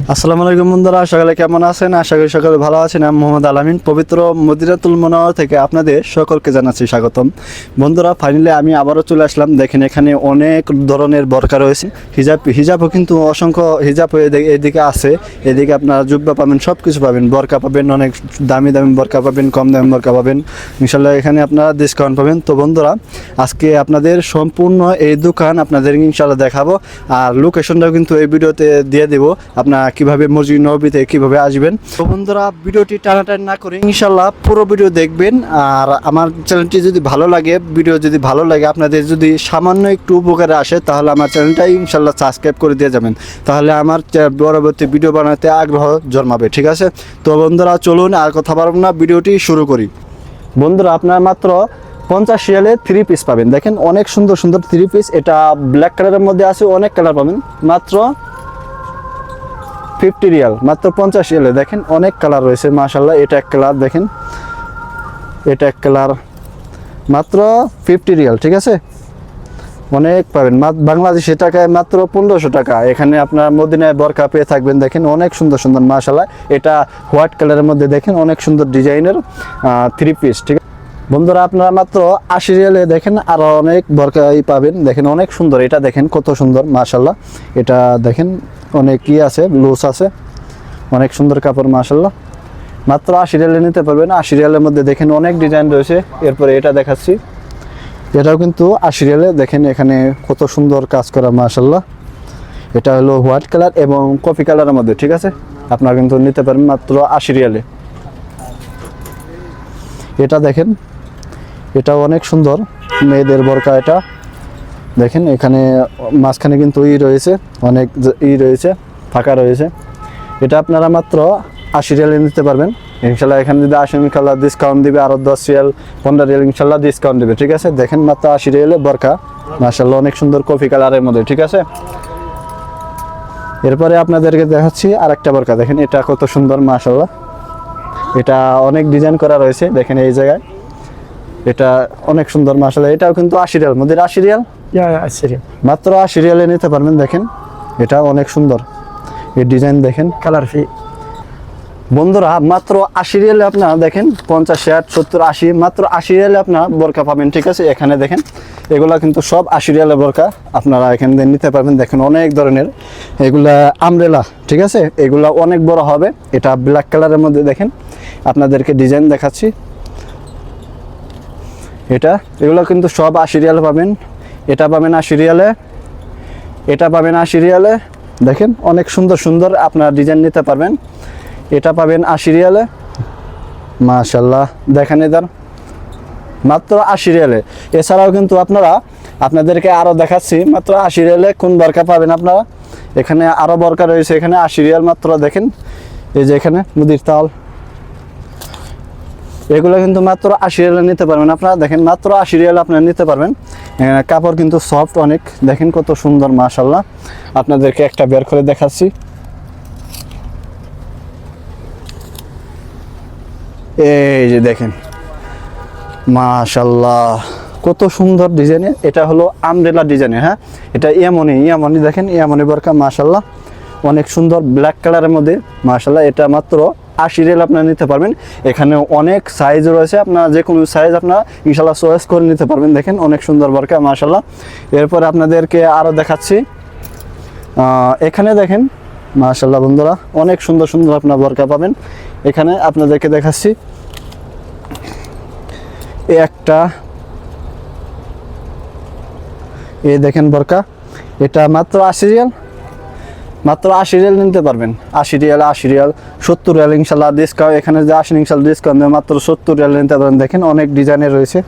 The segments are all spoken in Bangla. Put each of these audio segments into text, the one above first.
আসসালামু আলাইকুম বন্ধুরা, সকালে কেমন আছেন? আশা করি সকলে ভালো আছেন। আমি মোহাম্মদ আলামিন পবিত্র মদিনাতুল মুনাওয়ারা থেকে আপনাদের সকলকে জানাচ্ছি স্বাগতম। বন্ধুরা, ফাইনালি আমি আবারও চলে আসলাম। দেখেন এখানে অনেক ধরনের বোরকা রয়েছে, হিজাবও কিন্তু অসংখ্য হিজাব এদিকে আছে। এদিকে আপনারা জুব্বা পাবেন, সব কিছু পাবেন, বোরকা পাবেন, অনেক দামি দামি বোরকা পাবেন, কম দামি বোরকা পাবেন, ইনশাল্লাহ এখানে আপনারা ডিসকাউন্ট পাবেন। তো বন্ধুরা, আজকে আপনাদের সম্পূর্ণ এই দোকান আপনাদের ইনশাল্লাহ দেখাবো, আর লোকেশনটাও কিন্তু এই ভিডিওতে দিয়ে দেবো, আপনারা কিভাবে মসজিদ নববীতে কিভাবে আসবেন। তো বন্ধুরা, ভিডিওটি টানাটানি না করে ইনশাল্লাহ পুরো ভিডিও দেখবেন। আর আমার চ্যানেলটি যদি ভালো লাগে, ভিডিও যদি ভালো লাগে, আপনাদের যদি সামান্য একটু উপকারে আসে, তাহলে আমার চ্যানেলটাই ইনশাল্লাহ সাবস্ক্রাইব করে দিয়ে যাবেন। তাহলে আমার পরবর্তী ভিডিও বানাতে আগ্রহ জন্মাবে, ঠিক আছে? তো বন্ধুরা, চলুন আর কথা বলব না, ভিডিওটি শুরু করি। বন্ধুরা, আপনার মাত্র 50 রিয়ালে 3 পিস পাবেন। দেখেন অনেক সুন্দর সুন্দর 3 পিস। এটা ব্ল্যাক কালারের মধ্যে আছে, অনেক কালার পাবেন। মাত্র 50 রিয়াল, মাত্র 50 রিয়ালে। দেখেন অনেক কালার রয়েছে মাশাআল্লাহ। এটা এক কালার, দেখেন এটা এক কালার, মাত্র 50 রিয়াল, ঠিক আছে? অনেক পাবেন বাংলাদেশি টাকায় মাত্র 1500 টাকা। এখানে আপনার মদিনায় বোরকা পেয়ে থাকবেন। দেখেন অনেক সুন্দর সুন্দর মাশাআল্লাহ। এটা হোয়াইট কালারের মধ্যে, দেখেন অনেক সুন্দর ডিজাইনের 3 পিস, ঠিক আছে বন্ধুরা? আপনারা মাত্র 80 রিয়ালে দেখেন আরো অনেক বোরকাই পাবেন। দেখেন অনেক সুন্দর, এটা দেখেন কত সুন্দর মাশাআল্লাহ। এটা দেখেন অনেক কি আছে, লুজ আছে, অনেক সুন্দর কাপড় মাশাআল্লাহ। মাত্র 80 রিয়ালে নিতে পারবেন। 80 রিয়ালের মধ্যে দেখেন অনেক ডিজাইন রয়েছে। এরপরে এটা দেখাচ্ছি, এটাও কিন্তু 80 রিয়ালে। দেখেন এখানে কত সুন্দর কাজ করা মাশাআল্লাহ। এটা হলো হোয়াইট কালার এবং কফি কালারের মধ্যে, ঠিক আছে? আপনারা কিন্তু নিতে পারবেন মাত্র 80 রিয়ালে। এটা দেখেন, এটাও অনেক সুন্দর মেয়েদের বোরকা। এটা দেখেন এখানে মাঝখানে কিন্তু রয়েছে, অনেক রয়েছে, ফাঁকা রয়েছে। এটা আপনারা মাত্র 80 রিয়ালে নিতে পারবেন ইনশাল্লাহ। এখানে যদি আসেন ইনশাল্লাহ ডিসকাউন্ট দিবে, আরও 10 রিয়াল 15 রিয়াল ইনশাল্লাহ ডিসকাউন্ট দিবে, ঠিক আছে? দেখেন মাত্র 80 রিয়ালে বোরকা মাশাআল্লাহ, অনেক সুন্দর কফি কালারের মধ্যে, ঠিক আছে? এরপরে আপনাদেরকে দেখাচ্ছি আরেকটা বোরকা। দেখেন এটা কত সুন্দর মাশাআল্লাহ। এটা অনেক ডিজাইন করা রয়েছে, দেখেন এই জায়গায়। এটা অনেক সুন্দর মাশাআল্লাহ। এটাও কিন্তু 80 রিয়াল মধ্যে, 80 রিয়াল, মাত্র 80 রিয়ালে নিতে পারবেন। দেখেন এটা অনেক সুন্দর, এই ডিজাইন দেখেন, কালার ফি। বন্ধুরা, মাত্র 80 রিয়ালে আপনারা দেখেন 50, 60, 70, 80, মাত্র 80 রিয়ালে আপনারা বোরকা পাবেন, ঠিক আছে? এখানে দেখেন এগুলা কিন্তু সব 80 রিয়ালের বোরকা, আপনারা এখান থেকে নিতে পারবেন। দেখেন অনেক ধরনের, এগুলা আমব্রেলা, ঠিক আছে? এগুলা অনেক বড় হবে। এটা ব্ল্যাক কালারের মধ্যে, দেখেন আপনাদেরকে ডিজাইন দেখাচ্ছি। এগুলো কিন্তু সব 80 রিয়ালে পাবেন। এটা পাবেন 80 রিয়ালে, এটা পাবেন 80 রিয়ালে। দেখেন অনেক সুন্দর সুন্দর আপনারা ডিজাইন নিতে পারবেন। এটা পাবেন 80 রিয়ালে মাশাআল্লাহ। দেখেন এদার মাত্র 80 রিয়ালে। এছাড়াও কিন্তু আপনাদেরকে আরও দেখাচ্ছি মাত্র 80 রিয়ালে কোন বোরকা পাবেন আপনারা। এখানে আরও বোরকা রয়েছে, এখানে 80 রিয়াল মাত্র। দেখেন এই যে এখানে মুদির তাল, এগুলো কিন্তু মাত্র 80 রিয়ালে নিতে পারবেন আপনারা। দেখেন মাত্র 80 রিয়ালে আপনারা নিতে পারবেন। কাপড় কিন্তু সফট অনেক, দেখেন কত সুন্দর মাশাআল্লাহ। আপনাদেরকে একটা বের করে দেখাচ্ছি, এই যে দেখেন মাশাআল্লাহ কত সুন্দর ডিজাইনের। এটা হলো আমব্রেলা ডিজাইনের, হ্যাঁ, এটা ইয়ামনি দেখেন, ইয়ামনি বোরকা মাশাআল্লাহ, অনেক সুন্দর ব্ল্যাক কালারের মধ্যে মাশাআল্লাহ। এটা মাত্র 80 রিয়াল আপনারা নিতে পারবেন। এখানে অনেক সাইজ রয়েছে, আপনারা যে কোনো সাইজ আপনারা ইনশাআল্লাহ চয়েস করে নিতে পারবেন। দেখেন অনেক সুন্দর বোরকা মাশাআল্লাহ। এরপর আপনাদেরকে আরও দেখাচ্ছি, এখানে দেখেন মাশাআল্লাহ বন্ধুরা, অনেক সুন্দর সুন্দর আপনারা বোরকা পাবেন। এখানে আপনাদেরকে দেখাচ্ছি একটা, এই দেখেন বোরকা। এটা মাত্র 80 রিয়াল, মাত্র 80 রিয়াল নিতে পারবেন। 80 রিয়াল, 80 রিয়াল, 70 রিয়াল ইনশাল্লাহ ডিসকাউন্ট। এখানে যে আসেন ইনশাল্লাহ ডিসকাউন্ট মাত্র 70 রিয়াল নিতে পারেন। দেখেন অনেক ডিজাইনের রয়েছে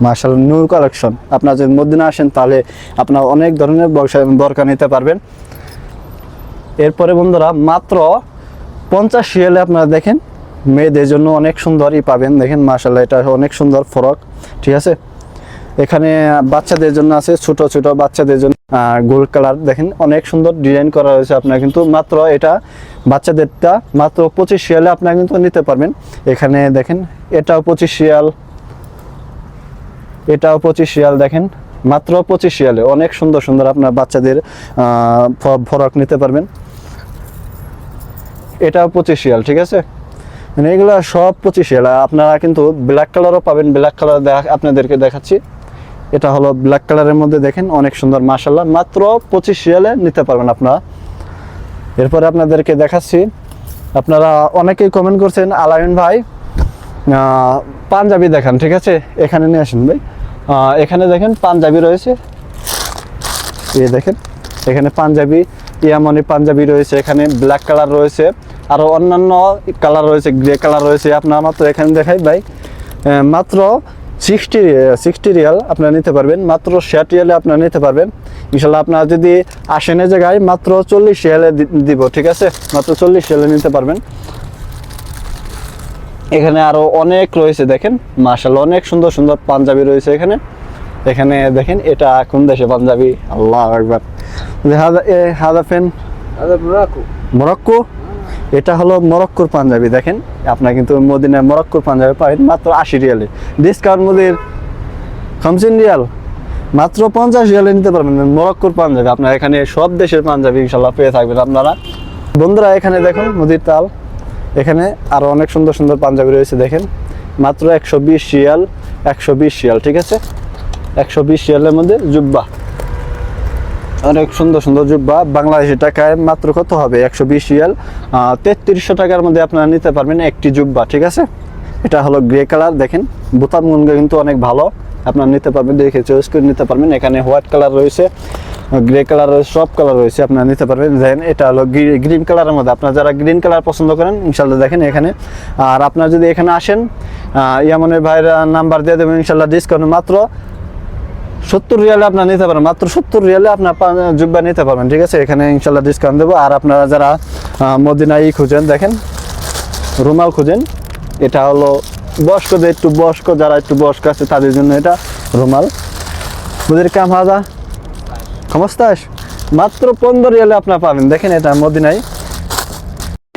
মাশাআল্লাহ, নিউ কালেকশন। আপনারা যদি মদিনা আসেন তাহলে আপনারা অনেক ধরনের বোরকা নিতে পারবেন। এরপরে বন্ধুরা, মাত্র 50 রিয়ালে আপনারা দেখেন মেয়েদের জন্য অনেক সুন্দর পাবেন। দেখেন মাশাআল্লাহ, এটা অনেক সুন্দর ফরক, ঠিক আছে? এখানে বাচ্চাদের জন্য আছে, ছোট ছোট বাচ্চাদের জন্য গোল্ড কালার। দেখেন অনেক সুন্দর ডিজাইন করা হয়েছে। আপনারা কিন্তু মাত্র এটা বাচ্চাদেরটা মাত্র 25 রিয়ালে আপনারা কিন্তু নিতে পারবেন। এখানে দেখেন এটাও 25 রিয়াল, এটাও 25 রিয়াল। দেখেন মাত্র 25 রিয়ালে অনেক সুন্দর সুন্দর আপনার বাচ্চাদের ফরক নিতে পারবেন। এটাও 25 রিয়াল, ঠিক আছে। মানে এগুলো সব 25 রিয়াল। আপনারা কিন্তু ব্ল্যাক কালারও পাবেন, ব্ল্যাক কালার আপনাদেরকে দেখাচ্ছি। এটা হলো ব্ল্যাক কালারের মধ্যে, দেখেন অনেক সুন্দর মাশাআল্লাহ, মাত্র 25 রিয়ালে নিতে পারবেন আপনারা। এরপরে আপনাদেরকে দেখাচ্ছি, আপনারা অনেকেই কমেন্ট করছেন আলামিন ভাই পাঞ্জাবি দেখান, ঠিক আছে, এখানে নিয়ে আসেন ভাই। এখানে দেখেন পাঞ্জাবি রয়েছে, এই দেখেন এখানে পাঞ্জাবি, ইয়ামানি পাঞ্জাবি রয়েছে, এখানে ব্ল্যাক কালার রয়েছে, আরও অন্যান্য কালার রয়েছে, গ্রে কালার রয়েছে। আপনার মাত্র এখানে দেখাই ভাই, মাত্র 60 রিয়াল আপনারা নিতে পারবেন, মাত্র 60 রিয়ালে আপনারা নিতে পারবেন ইনশাল্লাহ। আপনারা যদি আসেন এই জায়গায় মাত্র 40 রিয়ালে দিব, ঠিক আছে, মাত্র 40 রিয়ালে নিতে পারবেন। এখানে আরো অনেক রয়েছে, দেখেন মাশাআল্লাহ অনেক সুন্দর সুন্দর পাঞ্জাবি রয়েছে এখানে। এখানে দেখেন এটা কোন দেশে পাঞ্জাবি, আল্লাহু আকবার। হাদা ফেন মরক্কো, এটা হলো মরক্কোর পাঞ্জাবি। দেখেন আপনারা কিন্তু মদিনায় মরক্কোর পাঞ্জাবি পাবেন মাত্র 80 রিয়ালে, ডিসকাউন্ট মূল্যের 50 রিয়াল, মাত্র 50 রিয়ালে নিতে পারবেন মরক্কোর পাঞ্জাবি। আপনারা এখানে সব দেশের পাঞ্জাবি ইনশাল্লাহ পেয়ে থাকবেন আপনারা। বন্ধুরা এখানে দেখুন মুদির তাল, এখানে আরো অনেক সুন্দর সুন্দর পাঞ্জাবি রয়েছে, দেখেন মাত্র 120 রিয়াল, 120 রিয়াল, ঠিক আছে, 120 রিয়ালের মধ্যে জুব্বা, অনেক সুন্দর সুন্দর জুব্বা। বাংলাদেশি টাকায় মাত্র কত হবে, 120 রিয়াল, 3300 টাকার মধ্যে আপনারা নিতে পারবেন একটি জুব্বা, ঠিক আছে। এটা হলো গ্রে কালার, দেখেন বোতামগুলো কিন্তু অনেক ভালো, আপনারা নিতে পারবেন, দেখে চয়েস করে নিতে পারবেন। এখানে হোয়াইট কালার রয়েছে, গ্রে কালার রয়েছে, সব কালার রয়েছে, আপনারা নিতে পারবেন। দেখেন এটা হলো গ্রিন কালারের মধ্যে, আপনারা যারা গ্রিন কালার পছন্দ করেন ইনশাল্লাহ দেখেন এখানে। আর আপনারা যদি এখানে আসেন, ইয়ামানের ভাইরা নাম্বার দিয়ে দেবেন ইনশাল্লাহ, ডিসকাউন্ট মাত্র 70 রিয়ালে আপনারা নিতে পারেন, মাত্র 70 রিয়ালে আপনার জুব্বা নিতে পারবেন, ঠিক আছে, এখানে ইনশাল্লাহ ডিসকাউন্ট দেবো। আর আপনারা যারা মদিনায় খুঁজেন, দেখেন রুমাল খুঁজেন, এটা হলো বয়স্কদের, একটু বয়স্ক যারা একটু বয়স্ক আছে তাদের জন্য এটা রুমাল। বুঝির কাম হাজা খমস্তাস, মাত্র 15 রিয়ালে আপনারা পাবেন, দেখেন এটা মদিনায়।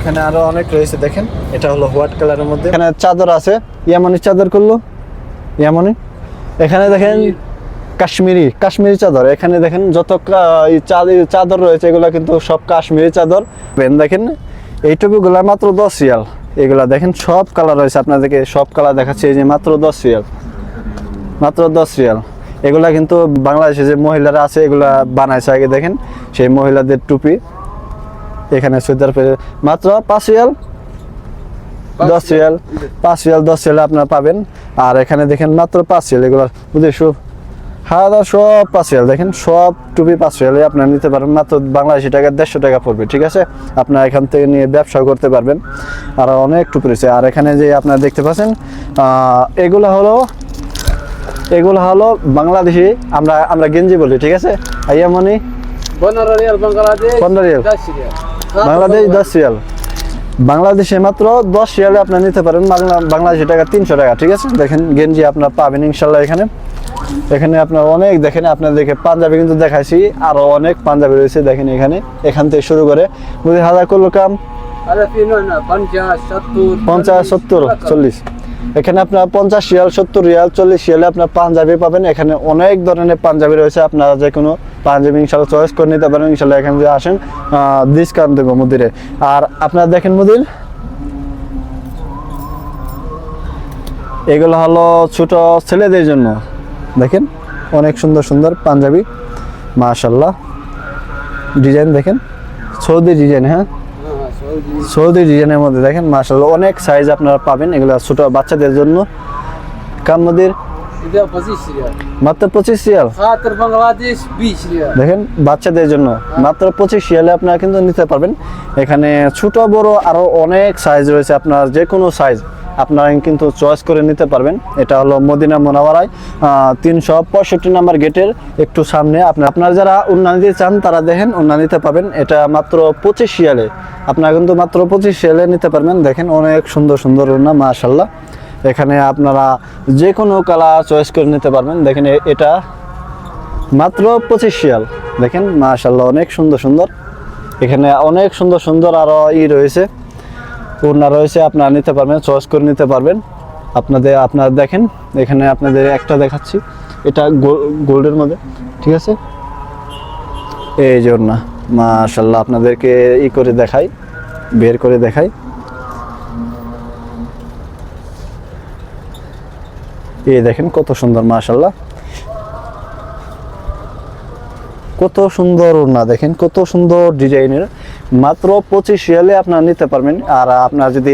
এখানে আরো অনেক রয়েছে, দেখেন এটা হলো হোয়াইট কালারের মধ্যে। এখানে চাদর আছে, ইয়ামানি চাদর করলো, ইয়ামানি। এখানে দেখেন কাশ্মীরি চাদর, এখানে দেখেন যত চাদর রয়েছে এগুলা কিন্তু সব কাশ্মীরি চাদর। দেখেন এই টুপিগুলা মাত্র 10 রিয়াল, এগুলা দেখেন সব কালার রয়েছে, আপনাদেরকে সব কালার দেখাচ্ছি, এই যে মাত্র 10 রিয়াল, মাত্র 10 রিয়াল। এগুলা কিন্তু বাংলাদেশে যে মহিলারা আছে এগুলা বানাইছে আগে, দেখেন সেই মহিলাদের টুপি। এখানে সুইদার মাত্র 5 রিয়াল, 10 রিয়াল, 5 রিয়াল 10 রিয়াল আপনারা পাবেন। আর এখানে দেখেন মাত্র 5 রিয়াল, এগুলো বুঝেছো হাদা সব 5 রিয়াল, দেখেন সব টুপি 5 রিয়ালে আপনারা নিতে পারবেন, মাত্র বাংলাদেশি টাকা 150 টাকা পড়বে, ঠিক আছে। আপনারা এখান থেকে নিয়ে ব্যবসা করতে পারবেন। আর অনেক টুপি রয়েছে। আর এখানে যে আপনারা দেখতে পাচ্ছেন এগুলো হলো বাংলাদেশি, আমরা গেঞ্জি বলি, ঠিক আছে। ইয়ামানি 15 Real, Bangladesh 15 Real, 10 Real, Bangladesh 10 Real, বাংলাদেশে মাত্র 10 রিয়ালে আপনারা নিতে পারেন, বাংলাদেশি টাকা 300 টাকা, ঠিক আছে। দেখেন গেঞ্জি আপনারা পাবেন ইনশাল্লাহ এখানে। এখানে আপনার অনেক, দেখেন আপনাদেরকে পাঞ্জাবি কিন্তু দেখাইছি, আরো অনেক পাঞ্জাবি রয়েছে, দেখেন এখান থেকে শুরু করে বুঝি হাজার করলো কাম 50, 70, 40। এখানে আপনার 50 রিয়াল, 70 রিয়াল, 40 রিয়ালে আপনার পাঞ্জাবি পাবেন। এখানে অনেক ধরনের পাঞ্জাবি রয়েছে, আপনারা যে কোনো পাঞ্জাবি ইনশাল্লাহ চয়েস করে নিতে পারেন ইনশাল্লাহ। এখানে যে আসেন ডিসকাউন্ট দেবো মুদিরে। আর আপনারা দেখেন মুদির, এগুলো হলো ছোট ছেলেদের জন্য, দেখেন অনেক সুন্দর সুন্দর পাঞ্জাবি মাশাআল্লাহ। ডিজাইন দেখেন সৌদি ডিজাইন, হ্যাঁ সৌদি ডিজাইনের মধ্যে দেখেন মাশাআল্লাহ অনেক সাইজ আপনারা পাবেন। এগুলো ছোট বাচ্চাদের জন্য। কামদের মাত্র 25 রিয়াল, বাংলাদেশ 20 রিয়াল, দেখেন বাচ্চাদের জন্য মাত্র 25 রিয়ালে আপনারা কিন্তু নিতে পারবেন। এখানে ছোট বড় আরো অনেক সাইজ রয়েছে, আপনার যে কোনো সাইজ আপনারা কিন্তু চয়েস করে নিতে পারবেন। এটা হলো মদিনা মুনাওয়ারায় 365 নম্বর গেটের একটু সামনে। আপনারা যারা উন্না নিতে চান তারা দেখেন উন্না নিতে পাবেন। এটা মাত্র 25 রিয়ালে, আপনারা কিন্তু মাত্র 25 রিয়ালে নিতে পারবেন। দেখেন অনেক সুন্দর সুন্দর উন্না মাশাআল্লাহ। এখানে আপনারা যে কোনো কালার চয়েস করে নিতে পারবেন। দেখেন এটা মাত্র 25 রিয়াল, দেখেন মাশাআল্লাহ অনেক সুন্দর সুন্দর। এখানে অনেক সুন্দর সুন্দর আরো রয়েছে, ওড়না রয়েছে, আপনারা নিতে পারবেন, চয়েস করে নিতে পারবেন। আপনারা দেখেন এখানে আপনাদের একটা দেখাচ্ছি, এটা গোল্ডের মধ্যে, ঠিক আছে। এই যে ওড়না মাশাআল্লাহ আপনাদেরকে করে দেখাই, বের করে দেখাই। এই দেখেন কত সুন্দর, মাশাআল্লাহ, কত সুন্দর ওড়না, দেখেন কত সুন্দর ডিজাইনের। মাত্র 25 রিয়ালে আপনারা নিতে পারবেন। আর আপনার যদি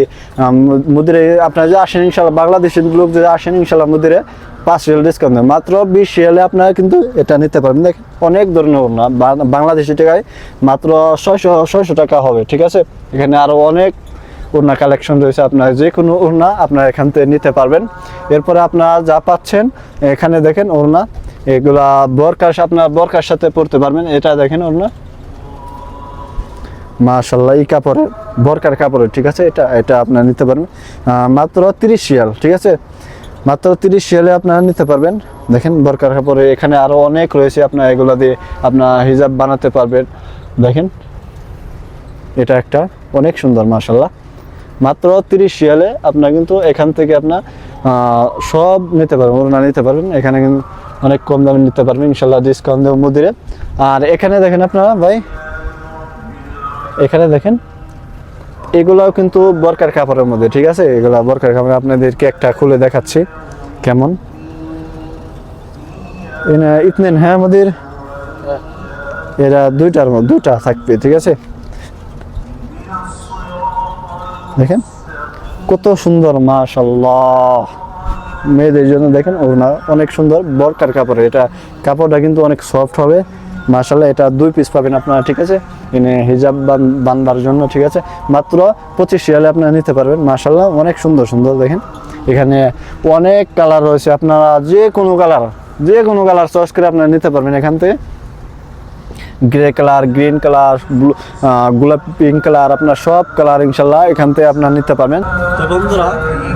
মুদিরে আপনারা যে আসেন ইনশাল্লাহ, বাংলাদেশের লোক যদি আসেন ইনশাল্লাহ মুদিরে 5 রিয়াল ডিসকাউন্ট দেয়। মাত্র 20 রিয়ালে আপনারা কিন্তু এটা নিতে পারবেন। দেখেন অনেক ধরনের ওড়না, বাংলাদেশি টাকায় মাত্র 600 টাকা হবে, ঠিক আছে। এখানে আরও অনেক ওড়না কালেকশন রয়েছে, আপনার যে কোনো ওড়না আপনারা এখান থেকে নিতে পারবেন। এরপরে আপনারা যা পাচ্ছেন এখানে দেখেন ওড়না, এগুলা আপনার বরকার সাথে পরতে পারবেন। এটা দেখেন ওড়না, মাশাআল্লাহ, এই কাপড়ের বরকার কাপড়ের, ঠিক আছে। এটা আপনারা নিতে পারবেন মাত্র 30 রিয়াল, ঠিক আছে। মাত্র 30 রিয়ালে আপনারা নিতে পারবেন। দেখেন বরকার কাপড়ে এখানে আরও অনেক রয়েছে, আপনার এগুলো দিয়ে আপনার হিজাব বানাতে পারবেন। দেখেন এটা একটা অনেক সুন্দর, মাশাআল্লাহ। মাত্র 30 রিয়ালে আপনার কিন্তু এখান থেকে আপনার সব নিতে পারবেন, ওড়না নিতে পারবেন। এখানে কিন্তু অনেক কম দামে নিতে পারবেন ইনশাল্লাহ, ডিসকাউন্ট দেব মুদিরে। আর এখানে দেখেন আপনারা ভাই, এখানে দেখেন এগুলাও কিন্তু বরকার কাপড়ের মধ্যে, ঠিক আছে। এগুলা বরকার কাপড়, আপনাদেরকে একটা খুলে দেখাচ্ছি কেমন। ইতনেন হ্যাঁ মুদির, এরা দুইটা থাকবে, ঠিক আছে। দেখেন কত সুন্দর, মাশাআল্লাহ, মেয়েদের জন্য দেখেন ওড়না অনেক সুন্দর বরকার কাপড়। এটা কাপড়টা কিন্তু অনেক সফট হবে, মাশাআল্লাহ। এটা 2 পিস পাবেন আপনারা, ঠিক আছে, এনে হিজাব বানবার জন্য, ঠিক আছে। মাত্র 25 রিয়ালে আপনারা নিতে পারবেন, মাশাআল্লাহ, অনেক সুন্দর সুন্দর। দেখেন এখানে অনেক কালার রয়েছে, আপনারা যে কোনো কালার চয়েস করে আপনারা নিতে পারবেন এখান থেকে। গ্রে কালার, গ্রিন কালার, গোলাপি পিঙ্ক কালার, আপনার সব কালার ইনশাল্লাহ এখান থেকে আপনারা নিতে পারবেন। তো বন্ধুরা,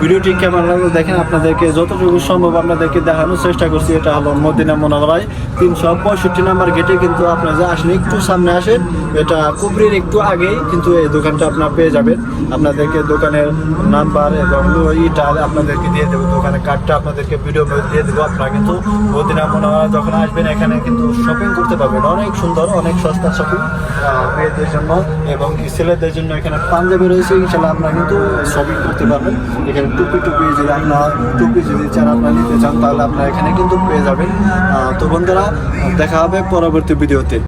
ভিডিওটি কেমন লাগলো দেখেন, আপনাদেরকে যতটুকু সম্ভব আপনাদেরকে দেখানোর চেষ্টা করছি। এটা হলো মদিনা মুনাওয়ারায় 365 নাম্বার গেটে, কিন্তু আপনারা যে আসেন একটু সামনে আসেন, এটা কুবরির একটু আগেই কিন্তু এই দোকানটা আপনারা পেয়ে যাবেন। আপনাদেরকে দোকানের নাম্বার এবং ইটা আপনাদেরকে দিয়ে দেবো, দোকানের কার্ডটা আপনাদেরকে ভিডিও দিয়ে দেবো। আপনারা কিন্তু মদিনা মুনাওয়ারা যখন আসবেন এখানে কিন্তু শপিং করতে পারবেন, অনেক সুন্দর, অনেক সস্তা শপিং মেয়েদের জন্য এবং ছেলেদের জন্য। এখানে পাঞ্জাবি রয়েছে ইনশাল্লাহ, আপনারা কিন্তু শপিং করতে পারবেন। এখানে টুপি যদি আপনার টুপি যদি চান আপনারা নিতে চান, তাহলে আপনারা এখানে কিন্তু পেয়ে যাবেন। তো বন্ধুরা, দেখা হবে পরবর্তী ভিডিওতে।